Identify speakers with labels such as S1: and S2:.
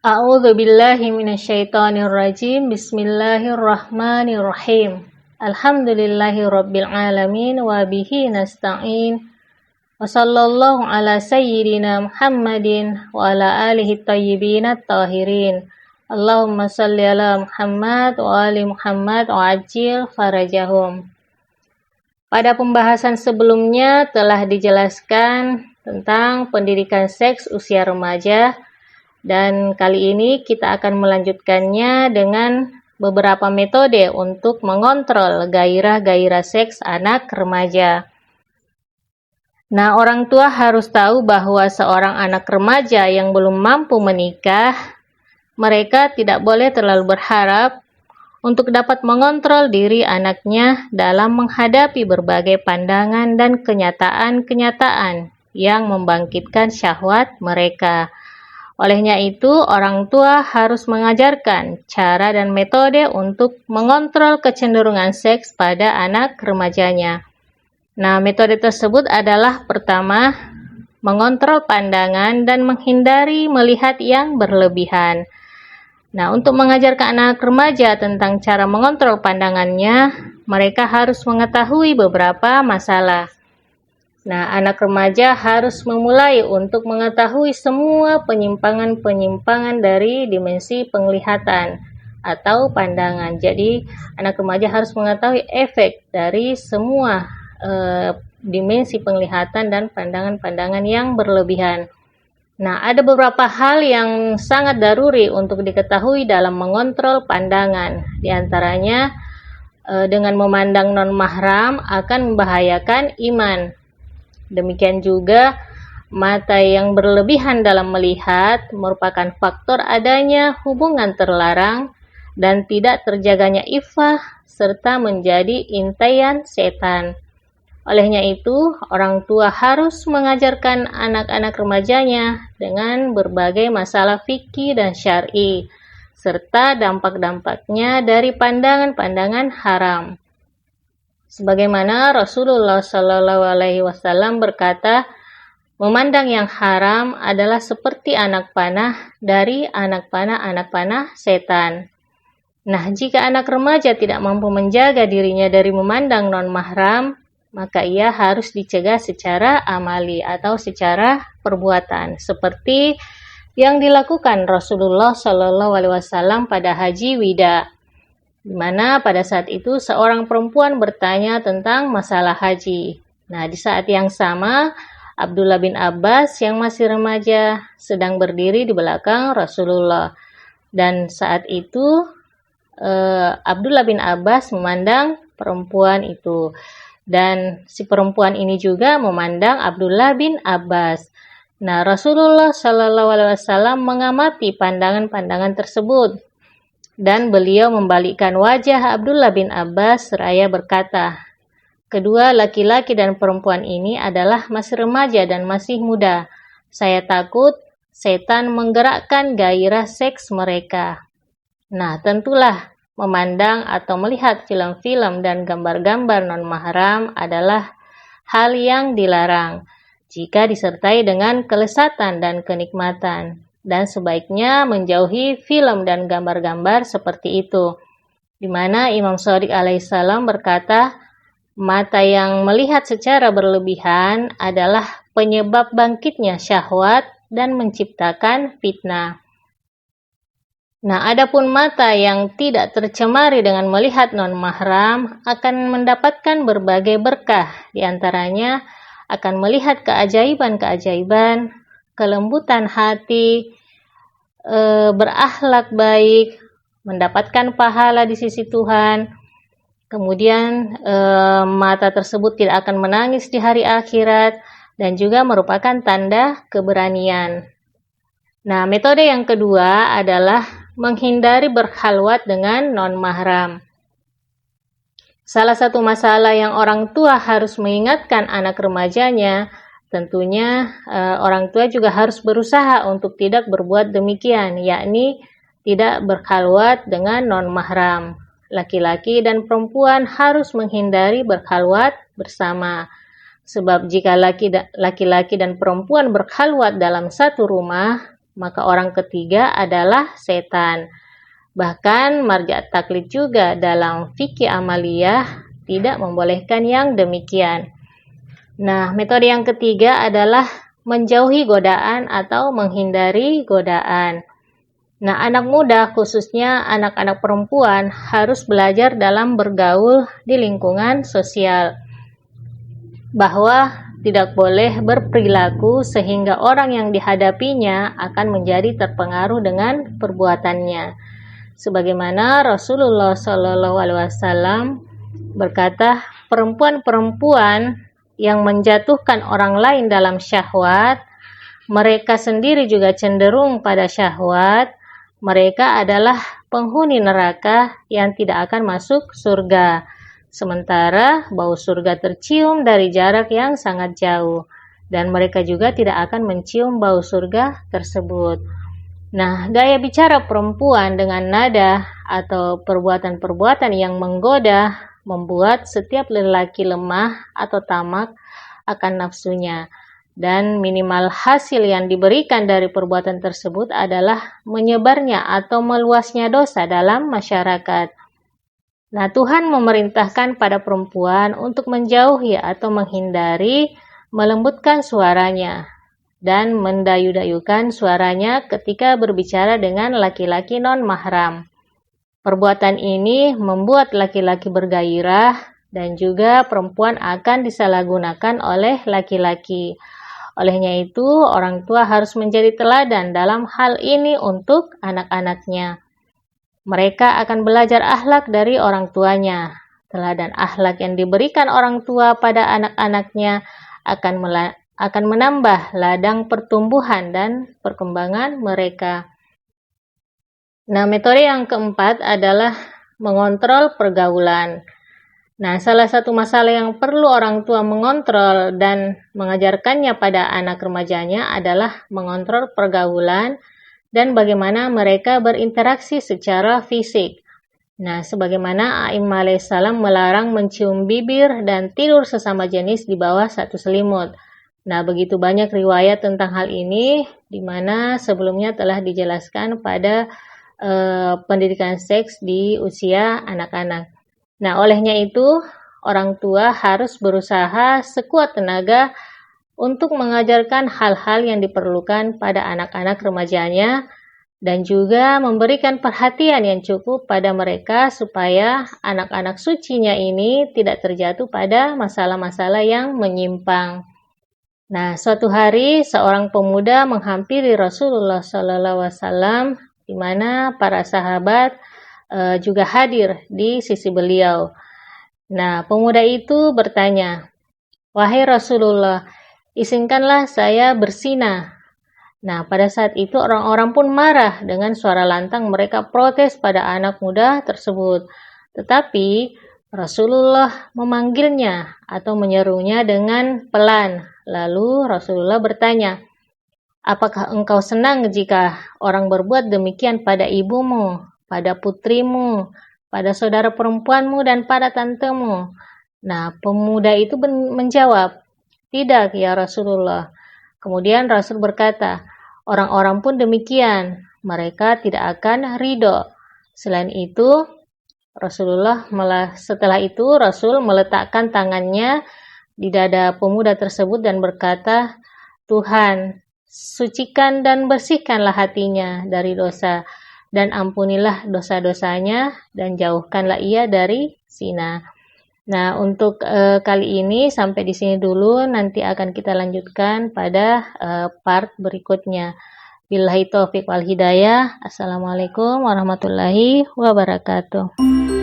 S1: A'udzu billahi minasyaitonir rajim. Bismillahirrahmanirrahim. Alhamdulillahi rabbil alamin wa bihi nasta'in. Wa sallallahu ala sayyidina Muhammadin wa ala alihi thayyibin at-tahirin. Allahumma salli ala Muhammad wa ali Muhammad wa ajil farajahum. Pada pembahasan sebelumnya telah dijelaskan tentang pendidikan seks usia remaja, dan kali ini kita akan melanjutkannya dengan beberapa metode untuk mengontrol gairah-gairah seks anak remaja. Nah, orang tua harus tahu bahwa seorang anak remaja yang belum mampu menikah, mereka tidak boleh terlalu berharap untuk dapat mengontrol diri anaknya dalam menghadapi berbagai pandangan dan kenyataan-kenyataan yang membangkitkan syahwat mereka. Olehnya itu, orang tua harus mengajarkan cara dan metode untuk mengontrol kecenderungan seks pada anak remajanya. Nah, metode tersebut adalah pertama, mengontrol pandangan dan menghindari melihat yang berlebihan. Nah, untuk mengajarkan anak remaja tentang cara mengontrol pandangannya, mereka harus mengetahui beberapa masalah. Nah, anak remaja harus memulai untuk mengetahui semua penyimpangan-penyimpangan dari dimensi penglihatan atau pandangan. Jadi, anak remaja harus mengetahui efek dari semua dimensi penglihatan dan pandangan-pandangan yang berlebihan. Nah, ada beberapa hal yang sangat daruri untuk diketahui dalam mengontrol pandangan. Di antaranya, dengan memandang non-mahram akan membahayakan iman. Demikian juga, mata yang berlebihan dalam melihat merupakan faktor adanya hubungan terlarang dan tidak terjaganya iffah serta menjadi intaian setan. Olehnya itu, orang tua harus mengajarkan anak-anak remajanya dengan berbagai masalah fikih dan syar'i, serta dampak-dampaknya dari pandangan-pandangan haram. Sebagaimana Rasulullah SAW berkata, memandang yang haram adalah seperti anak panah dari anak panah setan. Nah, jika anak remaja tidak mampu menjaga dirinya dari memandang non-mahram, maka ia harus dicegah secara amali atau secara perbuatan, seperti yang dilakukan Rasulullah SAW pada Haji Wida, di mana pada saat itu seorang perempuan bertanya tentang masalah haji. Nah, di saat yang sama, Abdullah bin Abbas yang masih remaja sedang berdiri di belakang Rasulullah, dan saat itu Abdullah bin Abbas memandang perempuan itu. Dan si perempuan ini juga memandang Abdullah bin Abbas. Nah, Rasulullah SAW mengamati pandangan-pandangan tersebut, dan beliau membalikkan wajah Abdullah bin Abbas seraya berkata, kedua laki-laki dan perempuan ini adalah masih remaja dan masih muda. Saya takut setan menggerakkan gairah seks mereka. Nah, tentulah memandang atau melihat film-film dan gambar-gambar non-mahram adalah hal yang dilarang jika disertai dengan kelesatan dan kenikmatan, dan sebaiknya menjauhi film dan gambar-gambar seperti itu, di mana Imam Shadiq alaihissalam berkata, mata yang melihat secara berlebihan adalah penyebab bangkitnya syahwat dan menciptakan fitnah. Nah, adapun mata yang tidak tercemari dengan melihat non-mahram akan mendapatkan berbagai berkah, di antaranya akan melihat keajaiban-keajaiban, kelembutan hati, berakhlak baik, mendapatkan pahala di sisi Tuhan. Kemudian mata tersebut tidak akan menangis di hari akhirat dan juga merupakan tanda keberanian. Nah, metode yang kedua adalah menghindari berkhalwat dengan non-mahram. Salah satu masalah yang orang tua harus mengingatkan anak remajanya, tentunya orang tua juga harus berusaha untuk tidak berbuat demikian, yakni tidak berkhalwat dengan non-mahram. Laki-laki dan perempuan harus menghindari berkhalwat bersama. Sebab jika laki-laki dan perempuan berkhalwat dalam satu rumah, maka orang ketiga adalah setan. Bahkan marja' taklid juga dalam fikih amaliyah tidak membolehkan yang demikian. Nah, metode yang ketiga adalah menjauhi godaan atau menghindari godaan. Nah, anak muda khususnya anak-anak perempuan harus belajar dalam bergaul di lingkungan sosial, bahwa tidak boleh berperilaku sehingga orang yang dihadapinya akan menjadi terpengaruh dengan perbuatannya. Sebagaimana Rasulullah SAW berkata, perempuan-perempuan yang menjatuhkan orang lain dalam syahwat, mereka sendiri juga cenderung pada syahwat, mereka adalah penghuni neraka yang tidak akan masuk surga. Sementara bau surga tercium dari jarak yang sangat jauh, dan mereka juga tidak akan mencium bau surga tersebut. Nah, gaya bicara perempuan dengan nada atau perbuatan-perbuatan yang menggoda membuat setiap lelaki lemah atau tamak akan nafsunya. Dan minimal hasil yang diberikan dari perbuatan tersebut adalah menyebarnya atau meluasnya dosa dalam masyarakat. Nah, Tuhan memerintahkan pada perempuan untuk menjauhi atau menghindari melembutkan suaranya dan mendayu-dayukan suaranya ketika berbicara dengan laki-laki non-mahram. Perbuatan ini membuat laki-laki bergairah dan juga perempuan akan disalahgunakan oleh laki-laki. Olehnya itu, orang tua harus menjadi teladan dalam hal ini untuk anak-anaknya. Mereka akan belajar akhlak dari orang tuanya. Teladan akhlak yang diberikan orang tua pada anak-anaknya akan menambah ladang pertumbuhan dan perkembangan mereka. Nah, metode yang keempat adalah mengontrol pergaulan. Nah, salah satu masalah yang perlu orang tua mengontrol dan mengajarkannya pada anak remajanya adalah mengontrol pergaulan dan bagaimana mereka berinteraksi secara fisik. Nah, sebagaimana A'imah alaihissalam melarang mencium bibir dan tidur sesama jenis di bawah satu selimut. Nah, begitu banyak riwayat tentang hal ini, di mana sebelumnya telah dijelaskan pada pendidikan seks di usia anak-anak. Nah, olehnya itu, orang tua harus berusaha sekuat tenaga untuk mengajarkan hal-hal yang diperlukan pada anak-anak remajanya, dan juga memberikan perhatian yang cukup pada mereka supaya anak-anak sucinya ini tidak terjatuh pada masalah-masalah yang menyimpang. Nah, suatu hari seorang pemuda menghampiri Rasulullah SAW, di mana para sahabat juga hadir di sisi beliau. Nah, pemuda itu bertanya, "Wahai Rasulullah, izinkanlah saya berzinah." Nah, pada saat itu orang-orang pun marah dengan suara lantang, mereka protes pada anak muda tersebut. Tetapi Rasulullah memanggilnya atau menyerunya dengan pelan. Lalu Rasulullah bertanya, "Apakah engkau senang jika orang berbuat demikian pada ibumu, pada putrimu, pada saudara perempuanmu, dan pada tantemu?" Nah, pemuda itu menjawab, "Tidak, ya Rasulullah." Kemudian Rasul berkata, "Orang-orang pun demikian, mereka tidak akan ridho." Selain itu, setelah itu Rasul meletakkan tangannya di dada pemuda tersebut dan berkata, "Tuhan, sucikan dan bersihkanlah hatinya dari dosa, dan ampunilah dosa-dosanya, dan jauhkanlah ia dari zina." Nah, untuk kali ini sampai di sini dulu, nanti akan kita lanjutkan pada part berikutnya. Billahi taufiq wal hidayah. Assalamualaikum warahmatullahi wabarakatuh.